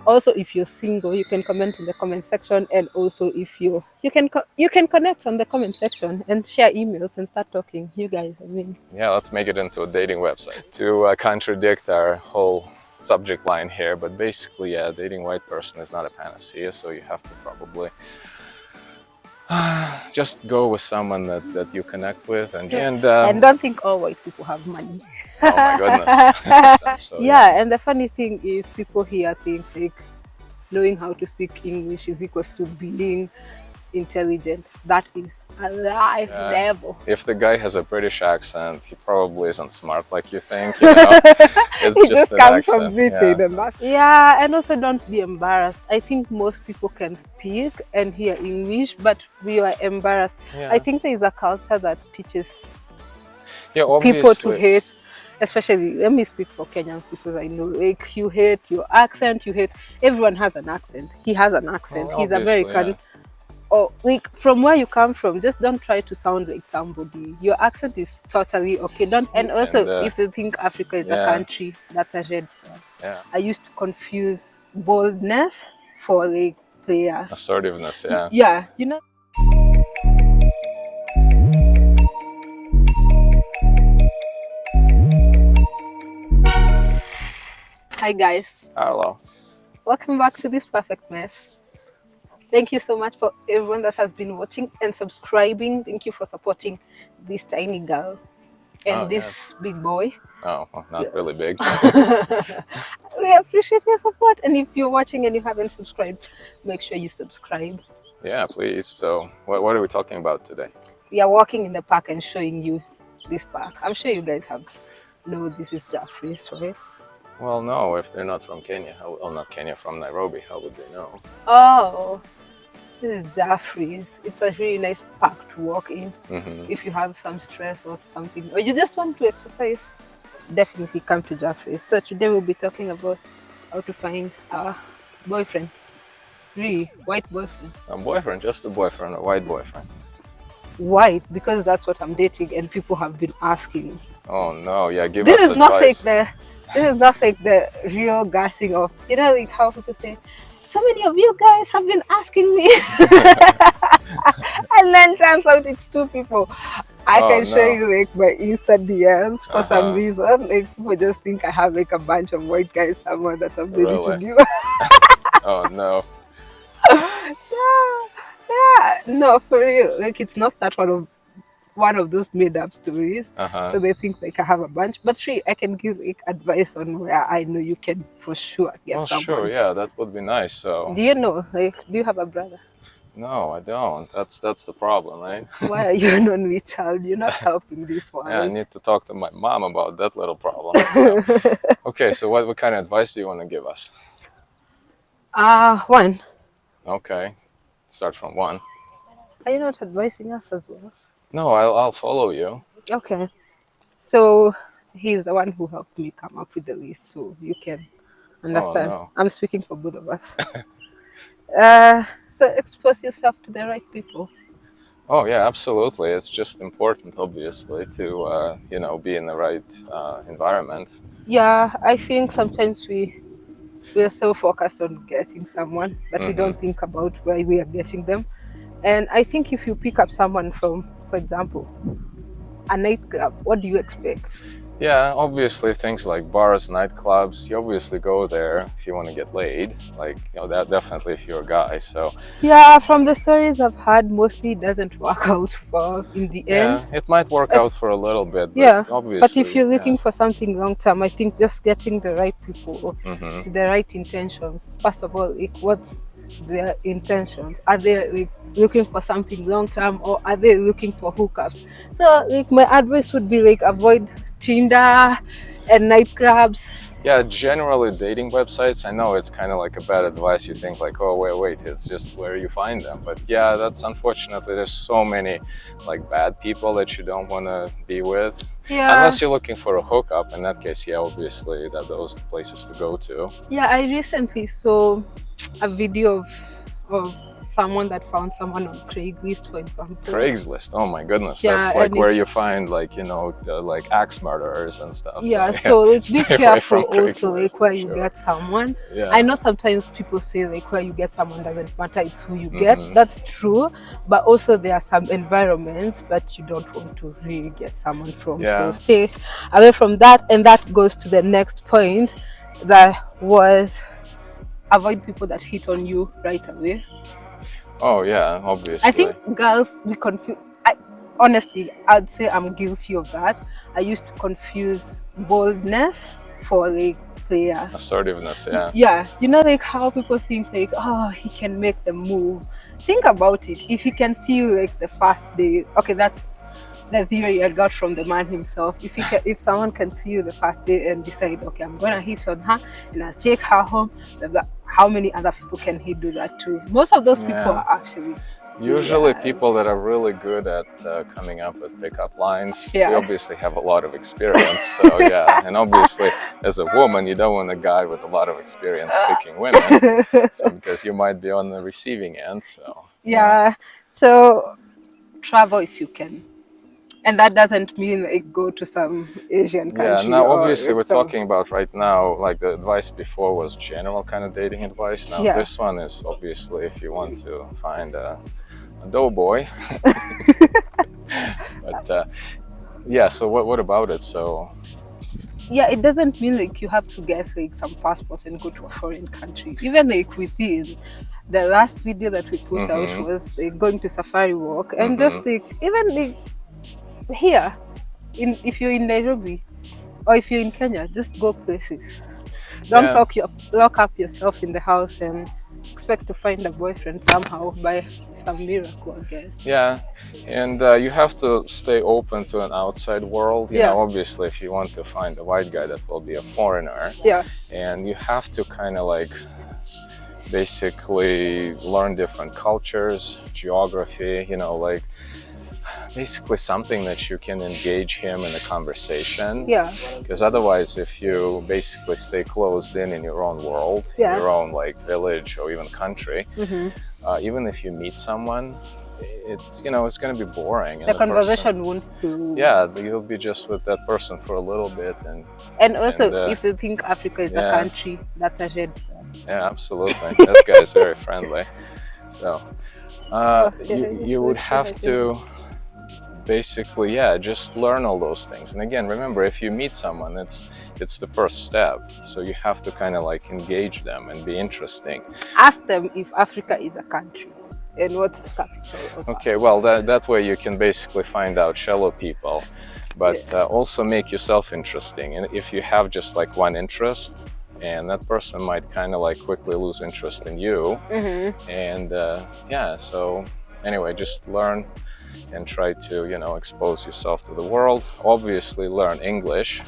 Also, if you're single, you can comment in the comment section, and also if you can connect on the comment section and share emails and start talking. You guys, I mean, Yeah, let's make it into a dating website. To contradict our whole subject line here, but basically, yeah, dating white person is not a panacea, so you have to probably just go with someone that you connect with, and don't think all white people have money. oh my goodness. So yeah. Yeah, and the funny thing is, people here think like knowing how to speak English is equals to being intelligent. That is a life level. If the guy has a British accent, he probably isn't smart like you think, you know. It's It just just an comes from accent. Britain Yeah. and that. Yeah, and also don't be embarrassed. I think most people can speak and hear English, but we are embarrassed. Yeah. I think there is a culture that teaches Yeah, people to obviously. hate, especially, let me speak for Kenyans because I know, like, you hate your accent, you hate, everyone has an accent. He has an accent. Well, He's obviously, American. yeah. Or like from where you come from, just don't try to sound like somebody. Your accent is totally okay. Don't, and also if you think Africa is a country, that's a red flag. Yeah. I used to confuse boldness for like players. Assertiveness, yeah. Yeah, you know. Hi guys. Hello. Welcome back to This Perfect Mess. Thank you so much for everyone that has been watching and subscribing. Thank you for supporting this tiny girl and this big boy. Oh, well, not really big. We appreciate your support. And if you're watching and you haven't subscribed, make sure you subscribe. Yeah, please. So, what are we talking about today? We are walking in the park and showing you this park. I'm sure you guys know this is Jaffrey's, right? Well, no, if they're not from Kenya, not Kenya, from Nairobi, how would they know? Oh, this is Jaffrey's. It's a really nice park to walk in. If you have some stress or something, or you just want to exercise, definitely come to Jaffrey's. So today we'll be talking about how to find a boyfriend. Really, white boyfriend. A boyfriend, just a boyfriend, a white boyfriend. White, because that's what I'm dating and people have been asking me. Oh no, yeah, give This us is not advice. this is not like the real gassing of, you know, like how people say, so many of you guys have been asking me. And then turns out it's two people. I can show you like my Insta DMs for some reason. Like people just think I have like a bunch of white guys somewhere that I'm ready to give. Oh no. So yeah, no, for real. Like it's not that one of those made up stories. So they think like I have a bunch. But sure, I can give like advice on where I know you can for sure get someone. Sure, yeah, that would be nice. So do you know, like, do you have a brother? No, I don't. That's the problem, right? Why are you an only child? You're not helping this one. Yeah, I need to talk to my mom about that little problem. So. Okay, so what kind of advice do you want to give us? One. Okay, start from one. Are you not advising us as well? No, I'll follow you. Okay. So he's the one who helped me come up with the list, so you can understand. Oh, no. I'm speaking for both of us. So expose yourself to the right people. Oh yeah, absolutely. It's just important, obviously, to you know, be in the right environment. Yeah, I think sometimes we're so focused on getting someone that we don't think about where we are getting them. And I think if you pick up someone from, for example, a nightclub, what do you expect? Yeah, obviously things like bars, nightclubs, you obviously go there if you want to get laid. Like, you know, that definitely if you're a guy, so. Yeah, from the stories I've heard, mostly it doesn't work out well in the end. Yeah, it might work out for a little bit, but yeah, obviously. But if you're looking for something long term, I think just getting the right people with the right intentions. First of all, like, what's their intentions? Are they like looking for something long term, or are they looking for hookups? So like my advice would be like avoid Tinder and nightclubs. Yeah, generally dating websites, I know it's kind of like a bad advice. You think like, oh wait, it's just where you find them. But yeah, that's unfortunately, there's so many like bad people that you don't want to be with. Yeah. Unless you're looking for a hookup. In that case, yeah, obviously those are the places to go to. Yeah, I recently saw a video of of someone that found someone on Craigslist, for example. Craigslist, oh my goodness, Yeah, that's like and where it's, you find like, like axe murderers and stuff. yeah, So so like be stay away careful from also Craigslist like where for you sure. get someone. I Yeah. know sometimes people say like where you get someone doesn't matter, it's who you get. Mm-hmm. That's true, but also there are some environments that you don't want to really get someone from. So Yeah. stay away from that, and that goes to the next point, that was avoid people that hit on you right away. Oh yeah, I obviously. think girls, we confuse. Honestly, I'd say I'm guilty of that. I used to confuse boldness for like players. Assertiveness, yeah. Yeah, you know, like how people think like, oh, he can make the move. Think about it. If he can see you like the first day, okay, that's the theory I got from the man himself. If someone can see you the first day and decide, okay, I'm gonna hit on her and I'll take her home, how many other people can he do that to? Most of those people Yeah. are actually Usually players. people that are really good at coming up with pickup lines, Yeah. they obviously have a lot of experience. So yeah, and obviously as a woman, you don't want a guy with a lot of experience picking women, so because you might be on the receiving end. So yeah. So travel if you can. And that doesn't mean like go to some Asian yeah. country Now or obviously we're some, talking about right now, like the advice before was general kind of dating advice. Now yeah. this one is obviously if you want to find a doughboy. But yeah, so what about it? So Yeah, it doesn't mean like you have to get like some passport and go to a foreign country. Even like within the last video that we put out was like going to safari walk, and just like even like here in, if you're in Nairobi or if you're in Kenya, just go places. Don't yeah. lock up yourself in the house and expect to find a boyfriend somehow by some miracle, I guess. Yeah, and you have to stay open to an outside world. You know, obviously, if you want to find a white guy, that will be a foreigner. Yeah. And you have to kind of like basically learn different cultures, geography, you know, like basically something that you can engage him in a conversation. Yeah. Because otherwise, if you basically stay closed in your own world, your own like village or even country, even if you meet someone, it's it's going to be boring. And the conversation won't flow. Yeah, you'll be just with that person for a little bit, and also if you think Africa is a country, that's a red flag. Yeah, absolutely. That guy is very friendly. So you would have to basically, just learn all those things. And again, remember, if you meet someone, it's the first step. So you have to kind of like engage them and be interesting. Ask them if Africa is a country and what's the capital of Okay, well, that way you can basically find out shallow people, but also make yourself interesting. And if you have just like one interest, and that person might kind of like quickly lose interest in you. And so anyway, just learn and try to expose yourself to the world. Obviously learn English.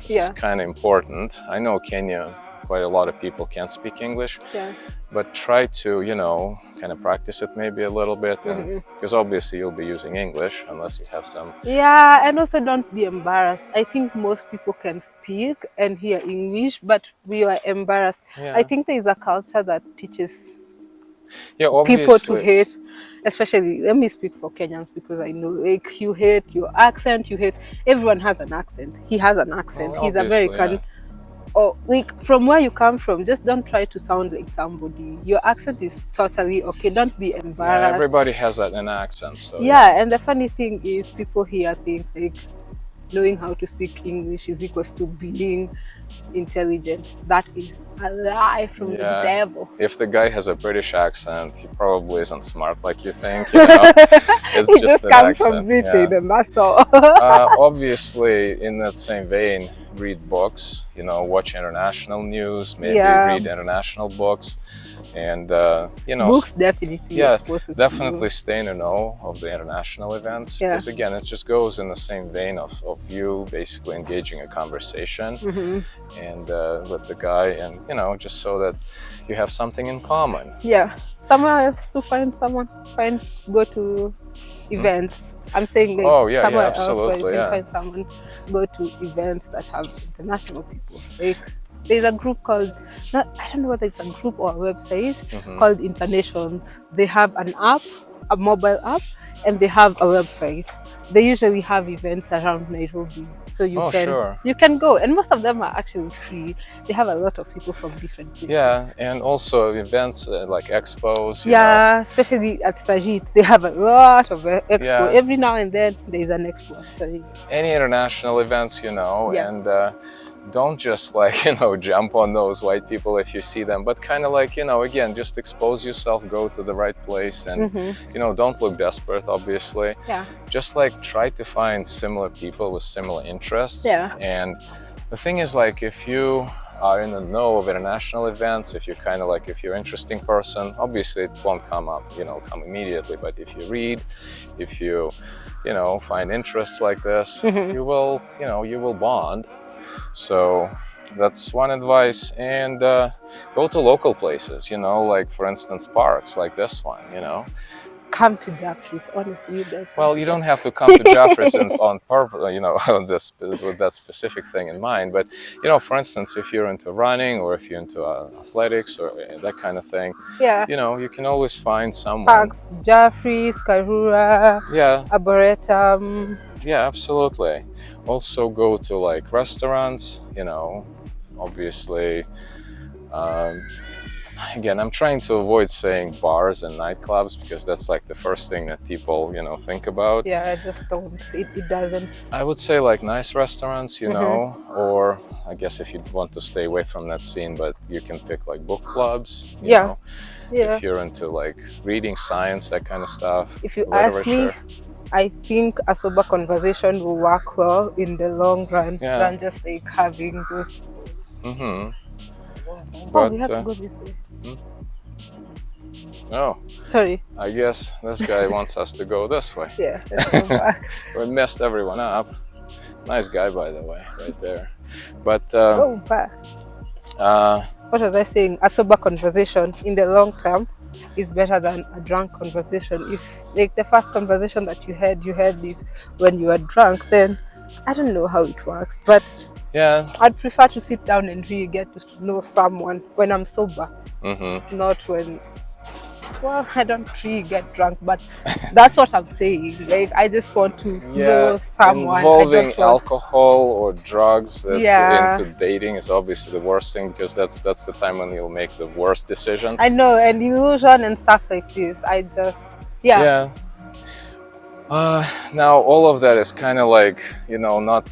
This is kind of important. I know Kenya, quite a lot of people can't speak English, but try to kind of practice it maybe a little bit, and because obviously you'll be using English unless you have some. And also don't be embarrassed. I think most people can speak and hear English, but we are embarrassed. I think there is a culture that teaches people to hate, especially, let me speak for Kenyans because I know, like, you hate your accent, you hate, everyone has an accent. He has an accent. He's American. Or like from where you come from, just don't try to sound like somebody. Your accent is totally okay. Don't be embarrassed. Everybody has an accent. So and the funny thing is people here think like knowing how to speak English is equals to being intelligent. That is a lie from the devil. If the guy has a British accent, he probably isn't smart like you think. It's he just an comes from Britain, and that's all. Obviously, in that same vein, read books. Watch international news. Maybe read international books. And books definitely stay in the know of the international events, because again, it just goes in the same vein of you basically engaging a conversation and with the guy, and just so that you have something in common. Somewhere else to find someone, go to events. I'm saying like somewhere else where you can find someone, go to events that have international people. Like There's a group called, not, I don't know whether it's a group or a website Mm-hmm. called Internations. They have an app, a mobile app, and they have a website. They usually have events around Nairobi, so Oh, sure. you can go, and most of them are actually free. They have a lot of people from different Yeah, places. and also events like expos, you know. Yeah, especially at Sarit, they have a lot of expo. Yeah, Every now and then, there is an expo at Sarit. any international events, you know, Yeah, and don't just like, you know, jump on those white people if you see them, but kind of like, you know, again, just expose yourself, go to the right place, and, you know, don't look desperate, obviously. yeah, Just like try to find similar people with similar interests. yeah. And the thing is, like, if you are in the know of international events, if you're kind of like, if you're an interesting person, obviously it won't come up, you know, come immediately, but if you read, if you know, find interests like this, you will, you know, you will bond. So that's one advice. And go to local places, you know, like for instance parks like this one, you know. Come to Jeffries, honestly, you guys come Well, to you don't Jeffries. have to come to Jefferson on purpose, you know, on this, with that specific thing in mind. But, you know, for instance, if you're into running or if you're into athletics or that kind of thing, Yeah, you know, you can always find someone. parks, Jeffries, Karura, Yeah, Arboretum. yeah, absolutely. Also go to like restaurants, you know, obviously. Um, Again, I'm trying to avoid saying bars and nightclubs because that's like the first thing that people, you know, think about. Yeah, I just don't. It doesn't. I would say like nice restaurants, you Mm-hmm. know, or I guess if you want to stay away from that scene, but you can pick like book clubs, you Yeah, know, yeah. if you're into like reading, science, that kind of stuff, If you ask me, literature. I think a sober conversation will work well in the long run Yeah. than just like having those. Mm-hmm. Oh, we But have to go this way. no, Sorry. I guess this guy wants us to go this way. Yeah, let's go back. We messed everyone up. Nice guy, by the way, right there. But Go back. uh, What was I saying? A sober conversation in the long term is better than a drunk conversation. If like the first conversation that you had it when you were drunk, then I don't know how it works. But yeah. I'd prefer to sit down and really get to know someone when I'm sober, Mm-hmm. not when. Well, I don't really get drunk, but that's what I'm saying. Like, I just want to Yeah, know someone. I involving just want. alcohol or drugs that's Yeah, into dating is obviously the worst thing because that's the time when you'll make the worst decisions. I know, and illusion and stuff like this. I just, yeah, Yeah. Now all of that is kind of like, you know,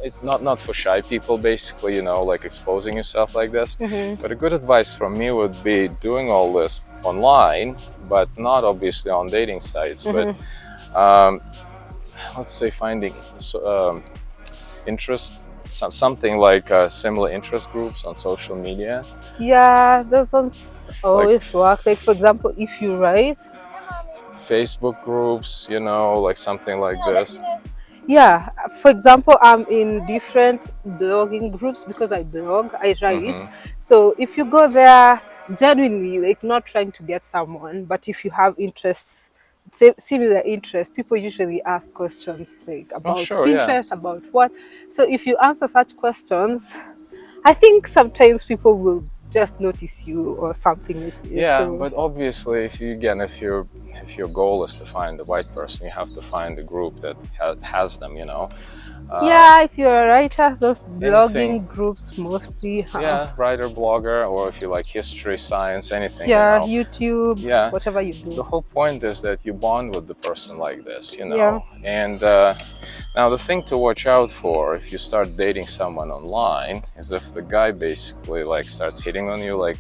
it's not for shy people, basically, you know, like exposing yourself like this. But a good advice from me would be doing all this online, but not obviously on dating sites, but let's say finding interest, something like similar interest groups on social media. yeah, those ones Like always work. Like, for example, if you write, Facebook groups, you know, like something like this. yeah, for example, I'm in different blogging groups because I blog, I write. Mm-hmm. So if you go there genuinely, like not trying to get someone, but if you have interests, similar interests, people usually ask questions like Oh, about sure, yeah. Pinterest, about what. So if you answer such questions, I think sometimes people will just notice you or something like this. Yeah, So but obviously, if your goal is to find the right person, you have to find a group that has them. You know. yeah, if you're a writer, those Anything. blogging groups mostly have. Yeah, writer, blogger, or if you like history, science, anything. Yeah, You know. YouTube, Yeah. whatever you The do. whole point is that you bond with the person like this, you know. Yeah. And now the thing to watch out for if you start dating someone online is if the guy basically like starts hitting on you, like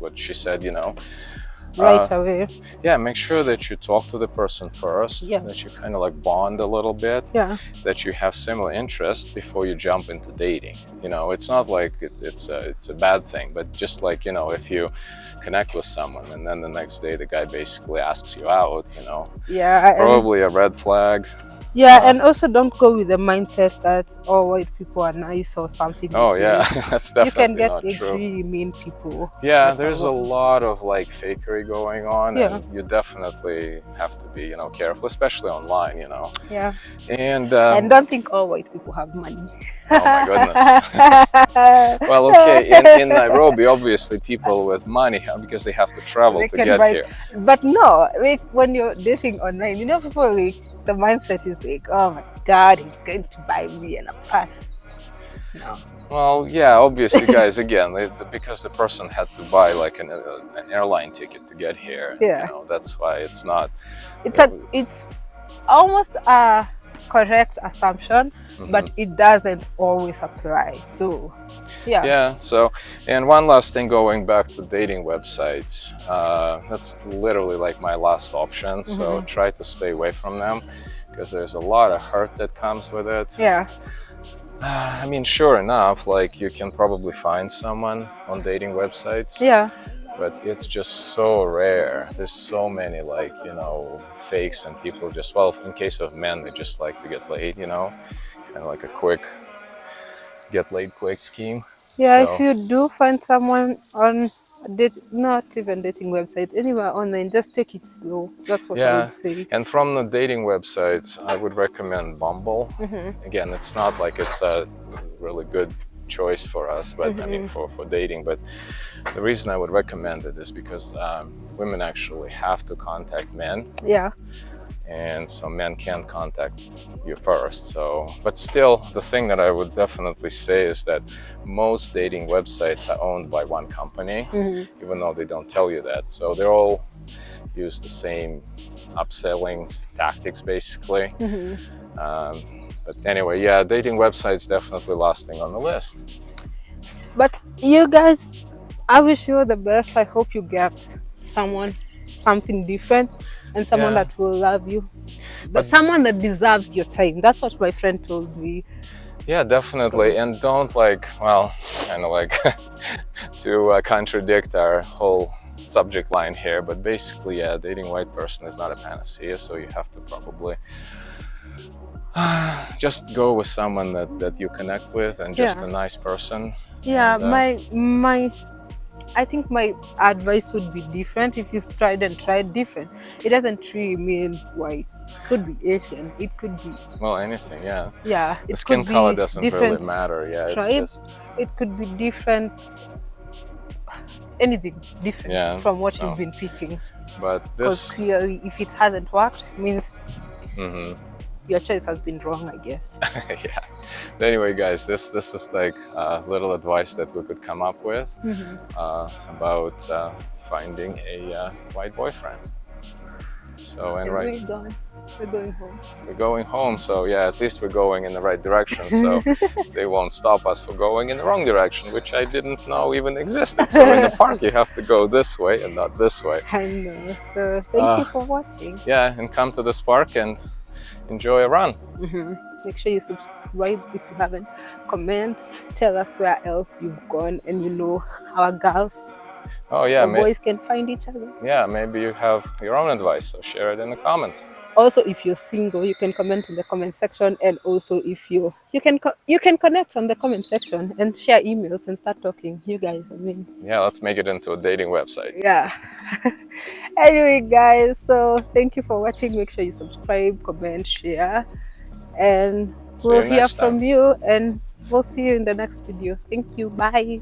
what she said, you know. Right away. Yeah, make sure that you talk to the person first, Yeah. that you kind of like bond a little bit, Yeah. that you have similar interests before you jump into dating. You know, it's not like it's a bad thing, but just like, you know, if you connect with someone and then the next day the guy basically asks you out, you know, Yeah. probably a red flag. Yeah, and also don't go with the mindset that all white people are nice or something Oh like yeah, this. that's You can definitely get not with true. really mean people Yeah, that are there's a wrong. lot of like fakery going on, Yeah, and you definitely have to be, careful, especially online. yeah. And And don't think all white people have money. oh my goodness. Well, okay, in Nairobi, obviously, people with money because they have to travel They to can get buy, here. but no, like when you're dating online, people like the mindset is like, oh my god, he's going to buy me an apartment. No. Well, yeah, obviously, guys, again, because the person had to buy like an airline ticket to get here, and Yeah, that's why it's not. it's almost a correct assumption, Mhm. but it doesn't always apply. So, yeah, Yeah, so, and one last thing going back to dating websites, that's literally like my last option. So hmm try to stay away from them because there's a lot of hurt that comes with it. yeah, I mean, sure enough, like you can probably find someone on dating websites, yeah, but it's just so rare. There's so many like, fakes, and people just, well, in case of men, they just like to get laid, kind of like a quick get laid quick scheme. yeah. If So you do find someone on not even dating website, anywhere online, just take it slow. That's what I would yeah, say. and from the dating websites, I would recommend Bumble. Again, it's not like it's a really good choice for us, but I mean for dating. But the reason I would recommend it is because women actually have to contact men, Yeah, and so men can't contact you first. So, but still, the thing that I would definitely say is that most dating websites are owned by one company, even though they don't tell you that. So they're all use the same upselling tactics, basically. But anyway, yeah, dating websites definitely last thing on the list. but you guys, I wish you all the best. I hope you get something different, and someone Yeah, that will love you. but Someone that deserves your time. That's what my friend told me. yeah, definitely. So And don't like, well, kind of like to contradict our whole subject line here, but basically, yeah, dating white person is not a panacea, so you have to probably just go with someone that you connect with and just yeah, a nice person. yeah. And My I think my advice would be different if you've tried different. It doesn't really mean white. It could be Asian. It could be, well, anything, yeah. yeah. The It skin could color be doesn't really different matter. Yeah, it's tribe. just, It could be different, anything different yeah. from what you've So, been picking. but Because this, clearly, if it hasn't worked, means mhm. your choice has been wrong, I guess. Yeah. But anyway, guys, this is like a little advice that we could come up with about finding a white boyfriend. So, and And right, we're gone. We're going home. we're going home. So yeah, at least we're going in the right direction. So they won't stop us for going in the wrong direction, which I didn't know even existed. So in the park, you have to go this way and not this way. I know. So thank you for watching. Yeah, and come to this park and enjoy a run. Make sure you subscribe if you haven't. Comment. Tell us where else you've gone, and our girls, Oh yeah, the boys can find each other. yeah, maybe you have your own advice, so share it in the comments. Also, if you're single, you can comment in the comment section, and also if you can connect on the comment section and share emails and start talking. You guys, I mean, Yeah, let's make it into a dating website. yeah. Anyway, guys, so thank you for watching. Make sure you subscribe, comment, share, and See we'll you hear next time. from you, and we'll see you in the next video. Thank you. Bye.